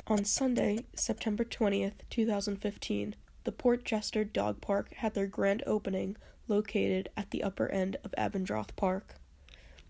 On Sunday, September 20th, 2015, the Port Chester Dog Park had their grand opening located at the upper end of Abendroth Park.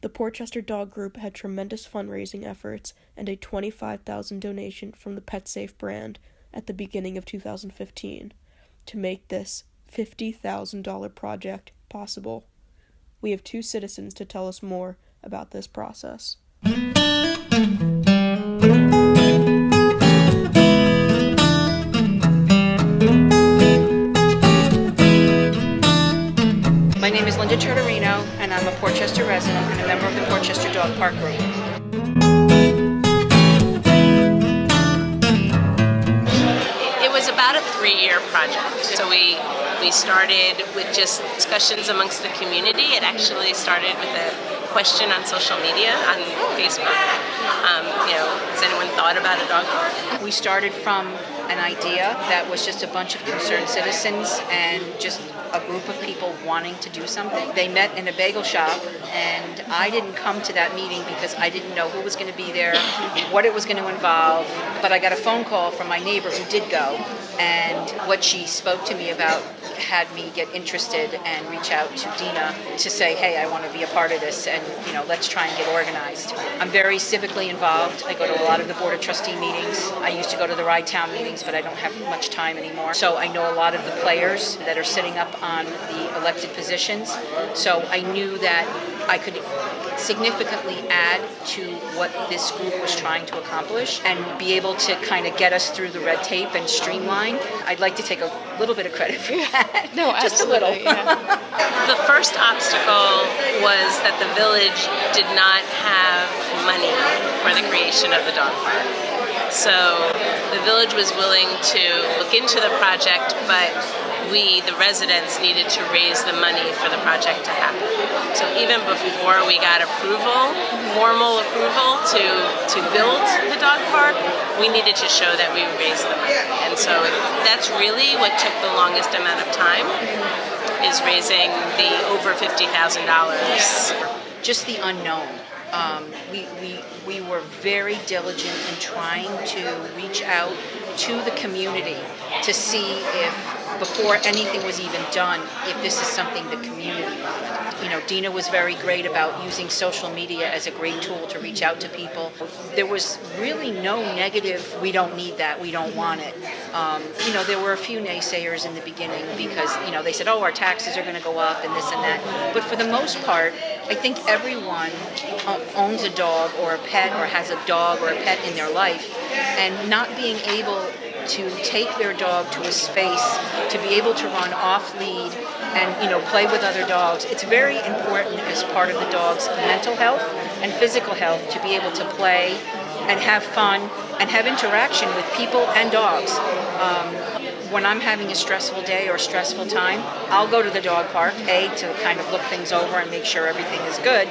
The Port Chester Dog Group had tremendous fundraising efforts and a $25,000 donation from the PetSafe brand at the beginning of 2015 to make this $50,000 project possible. We have two citizens to tell us more about this process. My name is Linda Tortorino, and I'm a Port Chester resident and a member of the Port Chester Dog Park Group. It was about a 3-year project. So we started with just discussions amongst the community. It actually started with a question on social media, on Facebook. Has anyone thought about a dog park? We started from an idea that was just a bunch of concerned citizens and just a group of people wanting to do something. They met in a bagel shop, and I didn't come to that meeting because I didn't know who was going to be there, what it was going to involve, but I got a phone call from my neighbor who did go, and what she spoke to me about had me get interested and reach out to Dina to say, hey, I want to be a part of this, and let's try and get organized. I'm very civically involved. I go to a lot of the Board of Trustee meetings. I used to go to the Ride Town meetings, but I don't have much time anymore. So I know a lot of the players that are sitting up on the elected positions. So I knew that I could significantly add to what this group was trying to accomplish and be able to kind of get us through the red tape and streamline. I'd like to take a little bit of credit for that. No, just a little. Yeah. The first obstacle was that the village did not have money for the creation of the dog park. So the village was willing to look into the project, but we, the residents, needed to raise the money for the project to happen. So even before we got formal approval to build the dog park, we needed to show that we raised the money. And so that's really what took the longest amount of time, is raising the over $50,000. Just the unknown. We were very diligent in trying to reach out to the community to see if, before anything was even done, if this is something the community wanted. Dina was very great about using social media as a great tool to reach out to people. There was really no negative, we don't need that, we don't want it. There were a few naysayers in the beginning because, they said, oh, our taxes are going to go up and this and that. But for the most part, I think everyone owns a dog or a pet or has a dog or a pet in their life, and not being able to take their dog to a space to be able to run off lead and play with other dogs. It's very important as part of the dog's mental health and physical health to be able to play and have fun and have interaction with people and dogs. When I'm having a stressful day or a stressful time, I'll go to the dog park, to kind of look things over and make sure everything is good.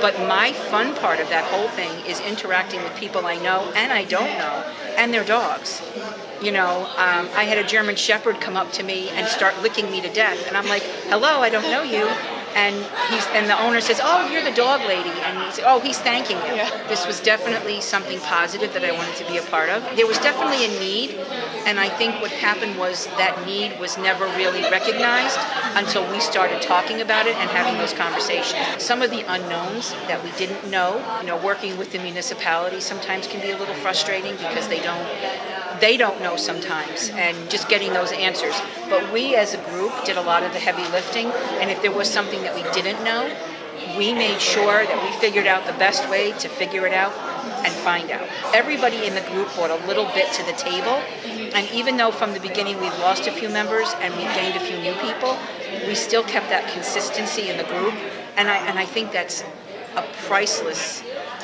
But my fun part of that whole thing is interacting with people I know and I don't know, and their dogs. I had a German Shepherd come up to me and start licking me to death, and I'm like, hello, I don't know you. And the owner says, oh, you're the dog lady. And he's thanking you. Yeah. This was definitely something positive that I wanted to be a part of. There was definitely a need, and I think what happened was that need was never really recognized until we started talking about it and having those conversations. Some of the unknowns that we didn't know, working with the municipality sometimes can be a little frustrating because they don't know sometimes, and just getting those answers. But we as a group did a lot of the heavy lifting, and if there was something that we didn't know, we made sure that we figured out the best way to figure it out and find out. Everybody in the group brought a little bit to the table, and even though from the beginning we've lost a few members and we've gained a few new people, we still kept that consistency in the group, and I think that's a priceless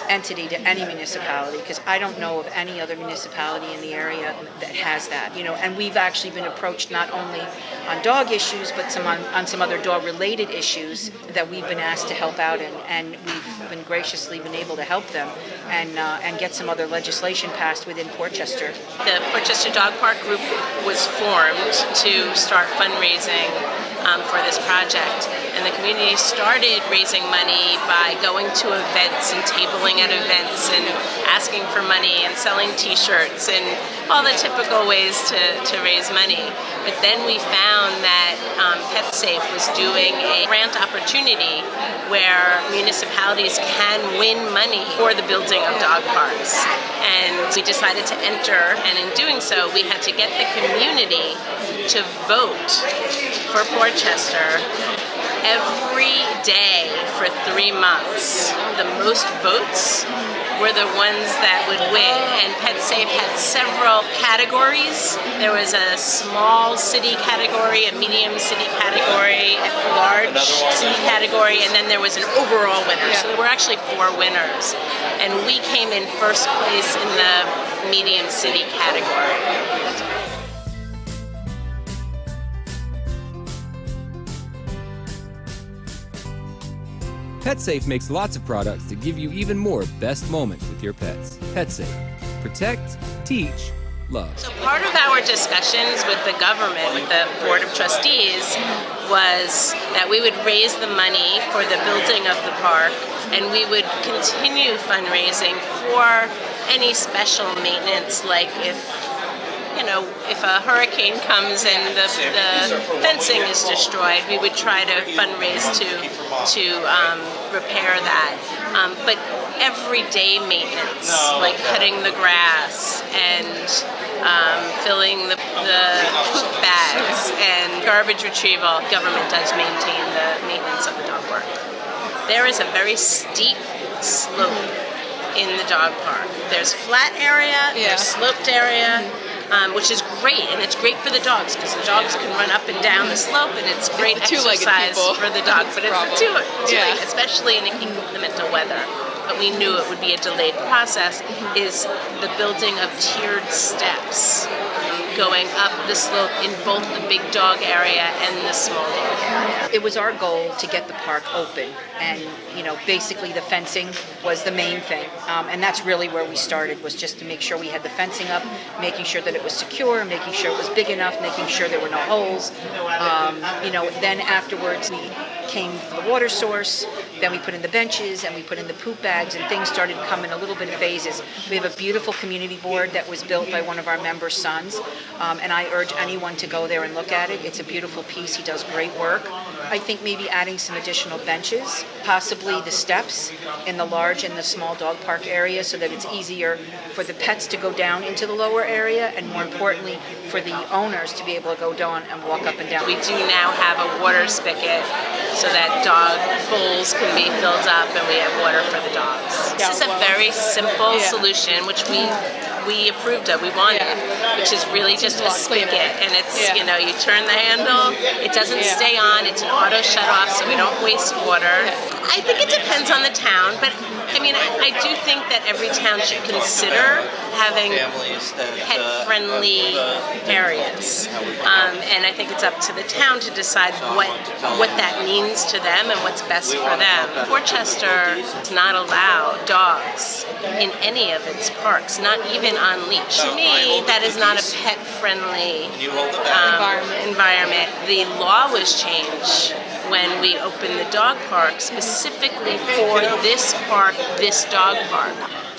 entity to any municipality, because I don't know of any other municipality in the area that has that. And we've actually been approached not only on dog issues, but on some other dog-related issues that we've been asked to help out in, and we've been graciously been able to help them and get some other legislation passed within Port Chester. The Port Chester Dog Park Group was formed to start fundraising for this project. And the community started raising money by going to events and tabling at events and asking for money and selling t-shirts and all the typical ways to raise money. But then we found that PetSafe was doing a grant opportunity where municipalities can win money for the building of dog parks. And we decided to enter, and in doing so, we had to get the community to vote for Portchester every day for 3 months. The most votes were the ones that would win, and PetSafe had several categories. There was a small city category, a medium city category, a large city category, and then there was an overall winner. So there were actually 4 winners, and we came in first place in the medium city category. PetSafe makes lots of products to give you even more best moments with your pets. PetSafe. Protect, teach, love. So part of our discussions with the government, with the Board of Trustees, was that we would raise the money for the building of the park, and we would continue fundraising for any special maintenance, like if a hurricane comes and the fencing is destroyed, we would try to fundraise to repair that. But everyday maintenance, like cutting the grass and filling the poop bags and garbage retrieval, government does maintain the maintenance of the dog park. There is a very steep slope in the dog park. There's flat area, there's sloped area, which is great, and it's great for the dogs because the dogs can run up and down the slope, and it's great exercise for the dogs. But it's the two-legged, especially in inclement weather. But we knew it would be a delayed process. Is the building of tiered steps going up the slope in both the big dog area and the small dog area. It was our goal to get the park open, and basically the fencing was the main thing, and that's really where we started, was just to make sure we had the fencing up, making sure that it was secure, making sure it was big enough, making sure there were no holes. Then afterwards we came for the water source, then we put in the benches, and we put in the poop bags, and things started coming a little bit in phases. We have a beautiful community board that was built by one of our members' sons, and I urge anyone to go there and look at it. It's a beautiful piece. He does great work. I think maybe adding some additional benches, possibly the steps in the large and the small dog park area, so that it's easier for the pets to go down into the lower area, and more importantly, for the owners to be able to go down and walk up and down. We do now have a water spigot so that dog bowls can be filled up and we have water for the dogs. This is a very simple solution, which we approved of, we wanted, which is really just a spigot, and it's, you turn the handle, it doesn't stay on, it's an auto shut off, so we don't waste water. I think it depends on the town, but I do think that every town should consider having pet-friendly areas, and I think it's up to the town to decide what that means to them and what's best for them. Portchester does not allow dogs in any of its parks, not even on leash. To me, that is not a pet-friendly environment. The law was changed when we opened the dog park specifically for this park, this dog park.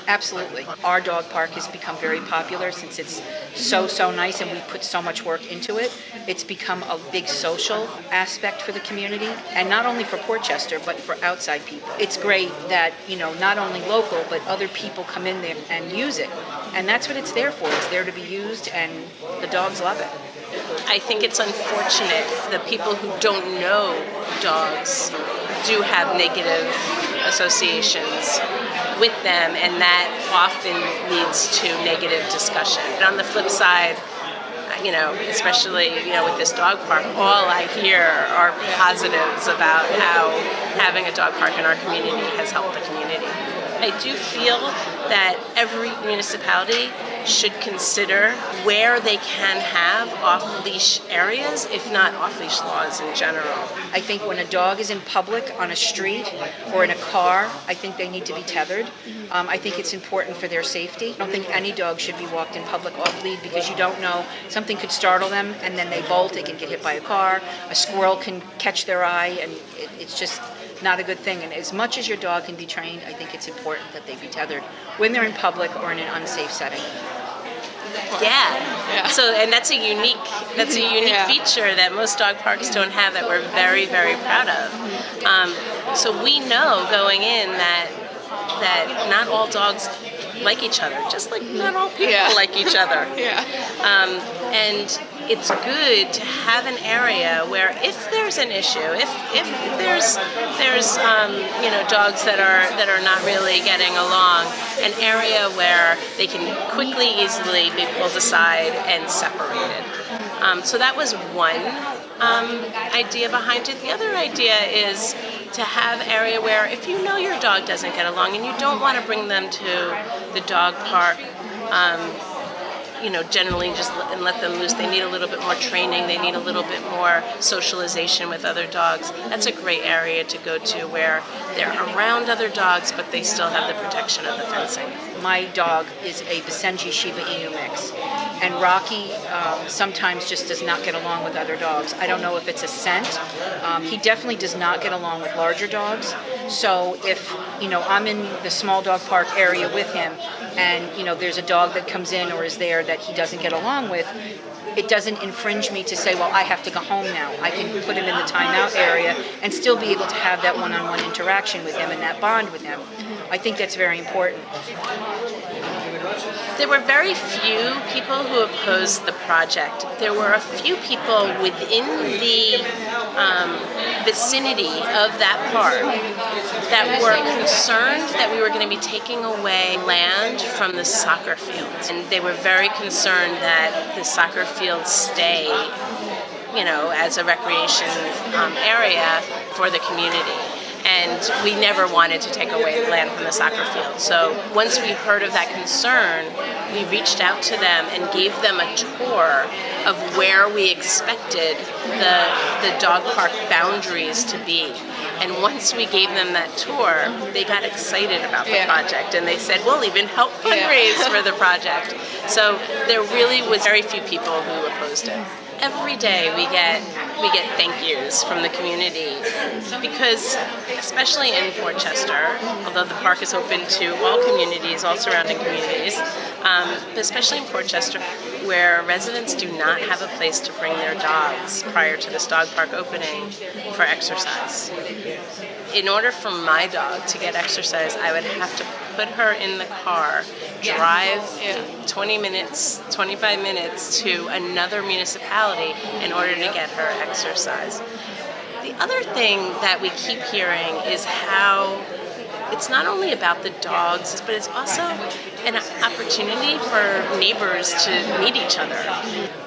Absolutely. Our dog park has become very popular since it's so nice and we put so much work into it. It's become a big social aspect for the community, and not only for Portchester, but for outside people. It's great that, not only local, but other people come in there and use it. And that's what it's there for. It's there to be used, and the dogs love it. I think it's unfortunate that people who don't know dogs do have negative associations with them, and that often leads to negative discussion. But on the flip side, especially with this dog park, all I hear are positives about how having having a dog park in our community has helped the community. I do feel that every municipality should consider where they can have off-leash areas, if not off-leash laws in general. I think when a dog is in public on a street or in a car, I think they need to be tethered. I think it's important for their safety. I don't think any dog should be walked in public off lead, because you don't know, something could startle them and then they bolt, they can get hit by a car, a squirrel can catch their eye, and it's just not a good thing. And as much as your dog can be trained, I think it's important that they be tethered when they're in public or in an unsafe setting. Yeah. So, and that's a unique feature that most dog parks don't have, that we're very, very proud of. So we know going in that not all dogs like each other, just like not all people like each other. And it's good to have an area where, if there's an issue, if there's dogs that are not really getting along, an area where they can quickly, easily be pulled aside and separated. So that was one idea behind it. The other idea is to have an area where, if you know your dog doesn't get along and you don't want to bring them to the dog park, generally just let them loose. They need a little bit more training. They need a little bit more socialization with other dogs. That's a great area to go to, where they're around other dogs, but they still have the protection of the fencing. My dog is a Basenji Shiba Inu mix, and Rocky sometimes just does not get along with other dogs. I don't know if it's a scent. He definitely does not get along with larger dogs. So if I'm in the small dog park area with him, and there's a dog that comes in or is there that he doesn't get along with, it doesn't infringe me to say, well, I have to go home now. I can put him in the timeout area and still be able to have that one-on-one interaction with him and that bond with him. I think that's very important. There were very few people who opposed the project. There were a few people within the vicinity of that park that were concerned that we were going to be taking away land from the soccer fields. And they were very concerned that the soccer fields stay, as a recreation area for the community. And we never wanted to take away land from the soccer field. So once we heard of that concern, we reached out to them and gave them a tour of where we expected the dog park boundaries to be. And once we gave them that tour, they got excited about the project, and they said, we'll even help fundraise for the project. So there really was very few people who opposed it. Every day we get thank yous from the community, because especially in Port Chester, although the park is open to all communities, all surrounding communities, but especially in Port Chester, where residents do not have a place to bring their dogs prior to this dog park opening for exercise. In order for my dog to get exercise, I would have to put her in the car, drive 20 minutes, 25 minutes to another municipality in order to get her exercise. The other thing that we keep hearing is how it's not only about the dogs, but it's also an opportunity for neighbors to meet each other.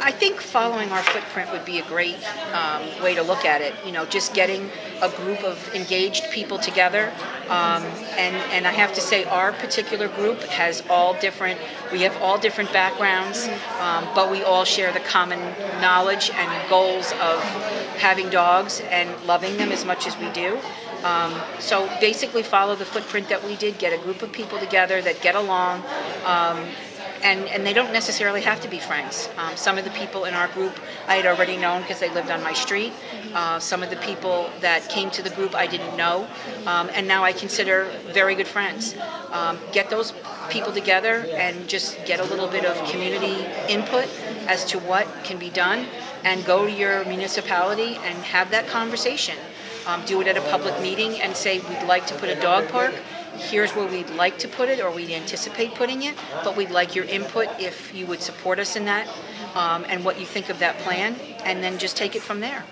I think following our footprint would be a great way to look at it. Just getting a group of engaged people together. And I have to say, our particular group has we have all different backgrounds, but we all share the common knowledge and goals of having dogs and loving them as much as we do. So basically follow the footprint that we did, get a group of people together that get along, and they don't necessarily have to be friends. Some of the people in our group I had already known because they lived on my street. Some of the people that came to the group I didn't know, and now I consider very good friends. Get those people together and just get a little bit of community input as to what can be done, and go to your municipality and have that conversation. Do it at a public meeting and say, we'd like to put a dog park. Here's where we'd like to put it, or we'd anticipate putting it, but we'd like your input if you would support us in that, and what you think of that plan, and then just take it from there.